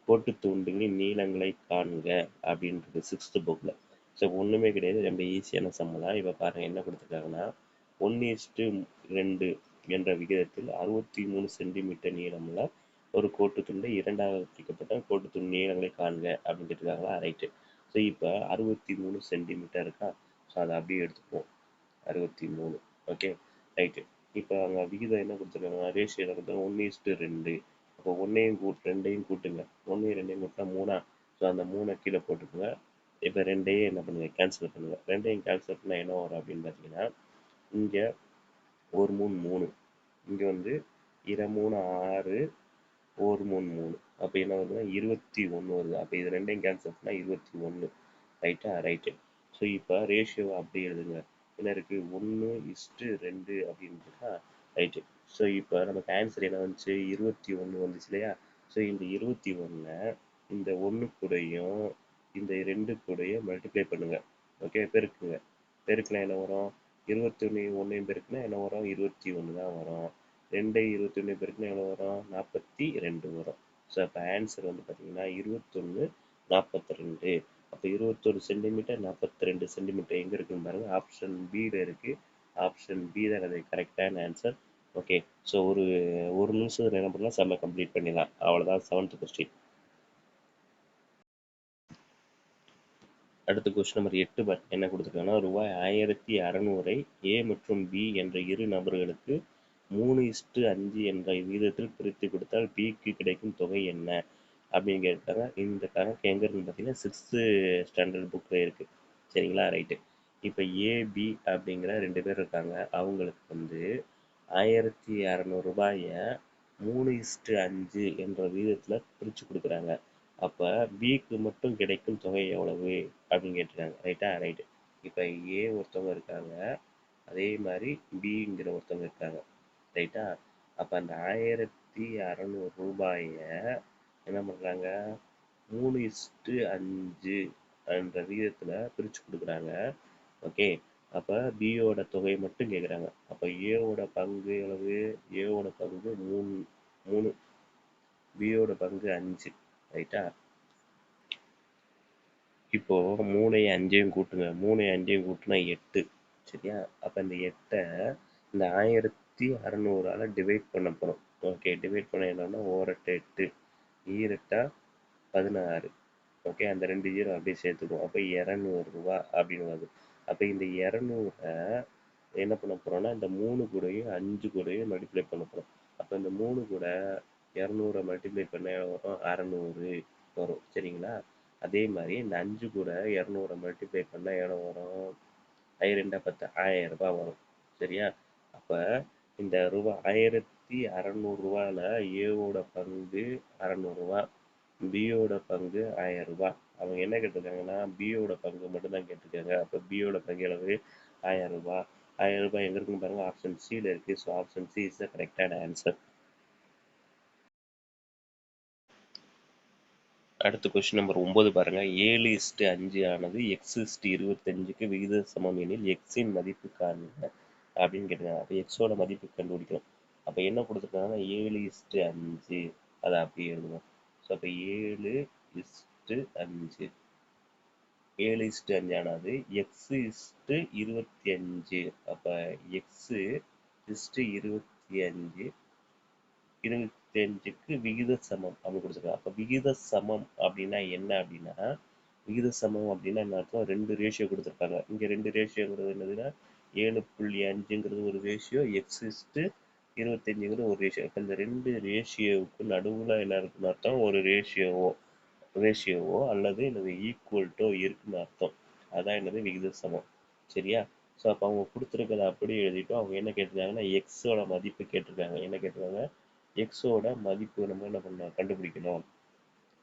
கோட்டுத் துண்டுகளின் நீளங்களை காண்க அப்படின்றது 6th புக்கில். ஸோ ஒன்றுமே கிடையாது, ரொம்ப ஈஸியான சம் தான். இப்போ பாருங்கள் என்ன கொடுத்துருக்காங்கன்னா 1:2 என்ற விகிதத்தில் 63 சென்டிமீட்டர் நீளமுள்ள ஒரு கோட்டுத் துண்டு இரண்டாக பிரிக்கப்பட்ட கோட்டுத் துண்டு நீளங்களை காண்க அப்படின்னு கேட்டிருக்காங்களா? ரைட்டு. ஸோ இப்போ 63 சென்டிமீட்டர் இருக்கா? ஸோ அதை அப்படியே எடுத்துப்போம். 63. Okay right. இப்போ அங்கே விகிதம் என்ன கொடுத்துருக்காங்க? ரேஷியோ என்ன கொடுத்தாங்க? 1:2. அப்போ 1ஐயும் கூட்டுங்க. 1ஐயும் 2ஐயும் கூட்டினா 3. ஸோ அந்த 3 கீழே போட்டுக்கோங்க. இப்போ 2ஐயும் என்ன பண்ணுங்க? கேன்சல் பண்ணுங்க. 2ஐயும் கேன்சல் பண்ணால் என்ன வரும் அப்படின்னு பார்த்தீங்கன்னா, இங்கே 1 3 3, இங்கே வந்து 2 3 6, 1 3 3. அப்போ என்ன வருதுன்னா 21 வருது. அப்போ இது 2ஐயும் கேன்சல் பண்ணால் 21. ரைட்டா? ரைட்டு. ஸோ இப்போ ரேஷியோவை அப்படியே எழுதுங்க. என்ன இருக்குது? 1:2 அப்படின்னு இருக்கா? ரைட்டு. ஸோ இப்போ நமக்கு ஆன்சர் என்ன வந்துச்சு? 21 வந்துச்சு இல்லையா? ஸோ இந்த 21 இந்த 1 கூடயும் இந்த 2 கூடயும் மல்டிப்ளை பண்ணுங்க. ஓகே, பெருக்குங்க. பெருக்குனா என்ன வரும்? 21 1ஐயும் பெருக்குனா என்ன வரும்? 21 தான் வரும். 2 21 பெருக்குனா எவ்வளோ வரும்? 42 வரும். ஸோ அப்போ ஆன்சர் வந்து பார்த்தீங்கன்னா 21 42. அப்போ 21 சென்டிமீட்டர் 42 சென்டிமீட்டர் எங்கே இருக்குன்னு பாருங்க. ஆப்ஷன் பியில் இருக்குது. ஆப்ஷன் பி தான் அது கரெக்டான ஆன்சர். ஓகே, ஸோ ஒரு நிமிஷம் என்ன பண்ணலாம், செம்ம கம்ப்ளீட் பண்ணிடலாம். அவ்வளோதான் 7th கொஸ்டின். அடுத்த கொஸ்டின் நம்பர் 8 என்ன கொடுத்துருக்காங்கன்னா, ரூபாய் 1600 ஏ மற்றும் பி என்ற இரு நபர்களுக்கு 3:5 என்ற விகிதத்தில் பிரித்து கொடுத்தால் பிக்கு கிடைக்கும் தொகை என்ன அப்படின்னு கேட்டாங்க. இந்த கணக்கு எங்கே இருக்குன்னு பார்த்தீங்கன்னா 6th ஸ்டாண்டர்ட் புக்கில் இருக்குது. சரிங்களா? ரைட்டு. இப்போ ஏபி அப்படிங்கிற 2 பேர் இருக்காங்க. அவங்களுக்கு வந்து 1600 ரூபாயை 3:5 என்ற விகிதத்தில் பிரித்து கொடுக்குறாங்க. அப்போ பிக்கு மட்டும் கிடைக்கும் தொகை எவ்வளவு அப்படின்னு கேட்டிருக்காங்க. ரைட்டா? ரைட்டு. இப்போ ஏ ஒருத்தவங்க இருக்காங்க, அதே மாதிரி பிங்கிற ஒருத்தவங்க இருக்காங்க. ரைட்டா? அப்போ அந்த 1600 ரூபாயை என்ன பண்ணுறாங்க? 3:5 என்ற விகிதத்தில் பிரித்து கொடுக்குறாங்க. ஓகே, அப்போ பியோட தொகை மட்டும் கேட்குறாங்க. அப்போ ஏவோட பங்கு எவ்வளவு? ஏவோட பங்கு 3, பியோட பங்கு 5. ரைட்டா? இப்போ 3ஐயும் 5ஐயும் கூட்டுங்க. 3ஐயும் 5ஐயும் கூட்டினா 8. சரியா? அப்போ இந்த 8ஐ இந்த 1600ஆல் டிவைட் பண்ண போகிறோம். ஓகே, டிவைட் பண்ண என்னன்னா 1 8 ஈரெட்டா 16. ஓகே, அந்த 2 0 அப்படியே சேர்த்துக்குவோம். அப்போ 200 ரூபா அப்படின்னு வருது. அப்போ இந்த 200 என்ன பண்ண போகிறோம்னா இந்த 3 கூடயும் 5 கூடயும் மல்டிப்ளை பண்ண போகிறோம். அப்போ இந்த 3 கூட 200 மல்டிப்ளை பண்ண வரும் 600 வரும். சரிங்களா? அதே மாதிரி இந்த 5 கூட 200 மல்டிப்ளை பண்ணால் எவ்வளோ வரும்? 2 10 1000 ரூபாய் வரும். சரியா? அப்போ இந்த ரூபாய் 1600 ரூபாயில் ஏவோட பங்கு 600 ரூபா, பியோட பங்கு 1000 ரூபாய். அவங்க என்ன கேட்டிருக்காங்கன்னா பியோட பங்கு மட்டும்தான் கேட்டிருக்காங்க. அப்போ பியோட பங்கு எவ்வளவு? 1000 ரூபாய். 1000 ரூபாய் எங்கே இருக்குன்னு பாருங்க. ஆப்ஷன் சியில் இருக்குது. So option C is the கரெக்டான ஆன்சர். அடுத்த கொஸ்டின் நம்பர் 9 பாருங்க. 7:5 ஆனது x:25க்கு விகித சமம் எனில் எக்ஸின் மதிப்பு காண்க அப்படின்னு கேட்டிருக்காங்க. அப்போ எக்ஸோட மதிப்பு கண்டுபிடிக்கணும். அப்போ என்ன கொடுத்துருக்காங்கன்னா 7:5 அதை அப்படியே எழுதுவோம். ஸோ அப்போ 7:5 7:5 ஆனது x:25. அப்போ x:25 25க்கு விகித சமம் அப்படின்னு கொடுத்துருக்காங்க. அப்போ விகித சமம் அப்படின்னா என்ன அப்படின்னா, விகித சமம் அப்படின்னா என்ன அர்த்தம்? 2 ரேஷியோ கொடுத்துருக்காங்க. இங்கே 2 ரேஷியோங்கிறது என்னதுன்னா 7.5ங்கிறது ஒரு ரேஷியோ, x:25ங்கிறது ஒரு ரேஷியோ. இப்போ இந்த 2 ரேஷியோவுக்கு நடுவில் என்ன இருக்குன்னு அர்த்தம்? ஒரு ரேஷியோவோ அல்லது என்னது ஈக்குவல்ட்டோ இருக்குன்னு அர்த்தம். அதான் என்னது விகித சமம். சரியா? ஸோ அப்போ அவங்க கொடுத்துருக்கதை அப்படியே எழுதிட்டோம். அவங்க என்ன கேட்டிருக்காங்கன்னா எக்ஸோட மதிப்பு கேட்டிருக்காங்க. என்ன கேட்டிருக்காங்க? எக்ஸோட மதிப்பு நம்ம என்ன பண்ணணும்? கண்டுபிடிக்கணும்.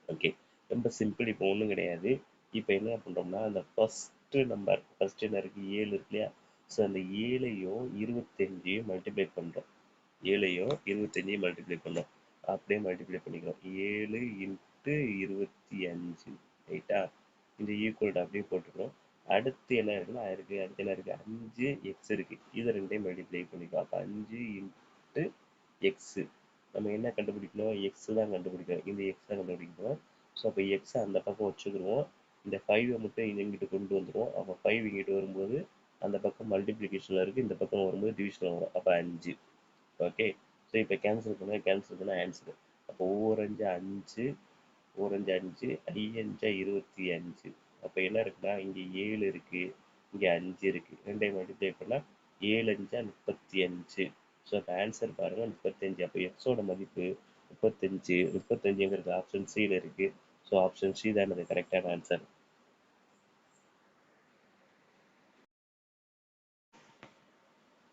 ஓகே, ரொம்ப சிம்பிள். இப்போ ஒன்றும் கிடையாது. இப்போ என்ன பண்ணுறோம்னா அந்த ஃபர்ஸ்ட் நம்பர் ஃபர்ஸ்ட் என்ன இருக்குது 7 இருக்கு இல்லையா? ஸோ அந்த 7ஐயும் 25ஐயும் மல்டிப்ளை பண்ணுறோம். 7ஐயும் 25ஐயும் மல்டிப்ளை பண்ணோம். அப்படியே மல்டிப்ளை பண்ணிக்கிறோம். 7 இன்ட்டு 25 ரைட்டா? இந்த ஈக்குவல் அப்படியே போட்டுக்கிறோம். அடுத்து என்ன இருக்குன்னா அடுத்து என்ன இருக்குது 5x இருக்குது. இது ரெண்டையும் மல்டிப்ளை பண்ணிக்கிறோம். அப்போ 5 இன்ட்டு எக்ஸு நம்ம என்ன கண்டுபிடிக்கணும்? எக்ஸ் தான் கண்டுபிடிக்கணும். இந்த எக்ஸ் தான் கண்டுபிடிக்கணும். ஸோ அப்போ எக்ஸை அந்த பக்கம் வச்சுக்கிடுவோம். இந்த 5 மட்டும் இங்கிட்டு கொண்டு வந்துடுவோம். அப்போ 5 இங்கிட்டு வரும்போது அந்த பக்கம் மல்டிப்ளிகேஷனில் இருக்குது, இந்த பக்கம் வரும்போது டிவிஷனில் வரும். அப்போ 5. ஓகே. ஸோ இப்போ கேன்சல் பண்ணால் ஆன்சரு. அப்போ ஒவ்வொரு 5 ஒரு 5 5 25. அப்போ என்ன இருக்குன்னா இங்கே 7 இருக்குது, இங்கே 5 இருக்குது. ரெண்டையும் மல்டிப்ளை பண்ணால் 7 5 35. ஸோ அப்போ ஆன்சர் பாருங்கள் 35. அப்போ எக்ஸோட மதிப்பு 35. 35ங்கிறது ஆப்ஷன் சியில் இருக்குது. ஸோ ஆப்ஷன் சி தான் அது கரெக்டான ஆன்சர்.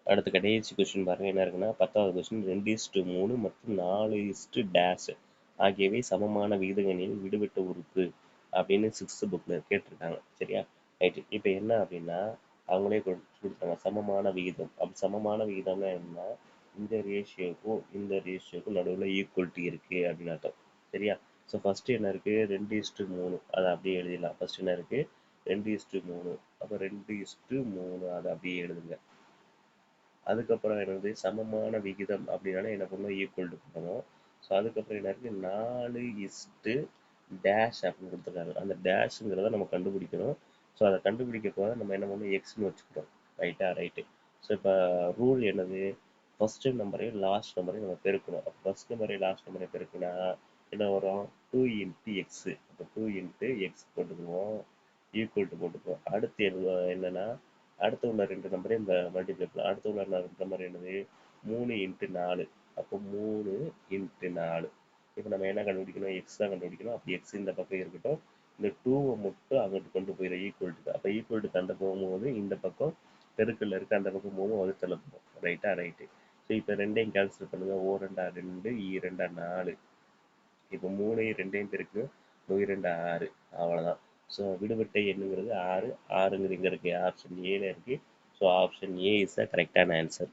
அடுத்த கடைசி கொஸ்டின் பாருங்கள் என்ன இருக்குன்னா 10வது கொஸ்டின் 2:3 மற்றும் 4:- ஆகியவை சமமான விகிதங்களில் விடுபட்ட உறுப்பு அப்படின்னு 6th புக்கில் கேட்டிருக்காங்க. சரியா? ரைட்டு. இப்போ என்ன அப்படின்னா அவங்களே கொடுத்தாங்க சமமான விகிதம். அப்படி சமமான விகிதம்னா என்ன? இந்த ரேஷியோக்கும் நடுவில் ஈக்குவல்ட்டி இருக்குது அப்படின்னு அர்த்தம். சரியா? ஸோ ஃபஸ்ட்டு என்ன இருக்குது 2:3 அதை அப்படியே எழுதிடலாம். ஃபஸ்ட்டு என்ன இருக்குது 2:3. அப்போ 2:3 அதை அப்படியே எழுதுங்க. அதுக்கப்புறம் என்னது சமமான விகிதம் அப்படின்னாலே என்ன பண்ணணும் ஈக்குவல் டு பண்ணணும். ஸோ அதுக்கப்புறம் என்ன இருக்குது 4:- அப்படின்னு கொடுத்துருக்காங்க. அந்த டேஷுங்கிறத நம்ம கண்டுபிடிக்கணும். ஸோ அதை கண்டுபிடிக்க போக நம்ம என்ன பண்ணணும் எக்ஸ்னு வச்சுக்கிறோம். ரைட்டா? ரைட்டு. ஸோ இப்போ ரூல் என்னது? ஃபஸ்ட்டு நம்பரையும் லாஸ்ட் நம்பரையும் நம்ம பெருக்கணும். அப்போ ஃபஸ்ட் நம்பரையும் லாஸ்ட் நம்பரையும் பெருக்கினா என்ன வரும் 2 இன்ட்டு எக்ஸு. அப்போ 2 இன்ட்டு எக்ஸ் போட்டுக்குவோம், ஈக்குவல் டு போட்டுக்குவோம். அடுத்து என்னன்னா அடுத்து உள்ள 2 நம்பரையும் இந்த மல்டிப்ளை பண்ணலாம். அடுத்து உள்ள 2 நம்பர் என்னது 3 இன்ட்டு 4. அப்போ 3 இன்ட்டு 4. இப்போ நம்ம என்ன கண்டுபிடிக்கணும் எக்ஸ் தான் கண்டுபிடிக்கணும். அப்போ எக்ஸ் இந்த பக்கம் இருக்கட்டும், இந்த 2வை மட்டும் அங்கிட்டு கொண்டு போயிடும் ஈக்குவல்ட்டுக்கு. அப்போ ஈக்குவல்ட்டுக்கு அந்த போகும்போது இந்த பக்கம் பெருக்கல்ல இருக்குது, அந்த பக்கம் போகும் வகுத்தல போகும். ரைட்டா? ரைட்டு. ஸோ இப்போ ரெண்டையும் கேன்சல் பண்ணுங்கள். ஓ 2 2 ஈ 2 4. இப்போ 3 2 பெருக்கு 2 6. அவ்வளோதான். ஸோ விடுபட்ட எண்ணுங்கிறது 6. 6ங்கிறது இங்கே இருக்குது, ஆப்ஷன் ஏல இருக்குது. So option A is the கரெக்டான ஆன்சர்.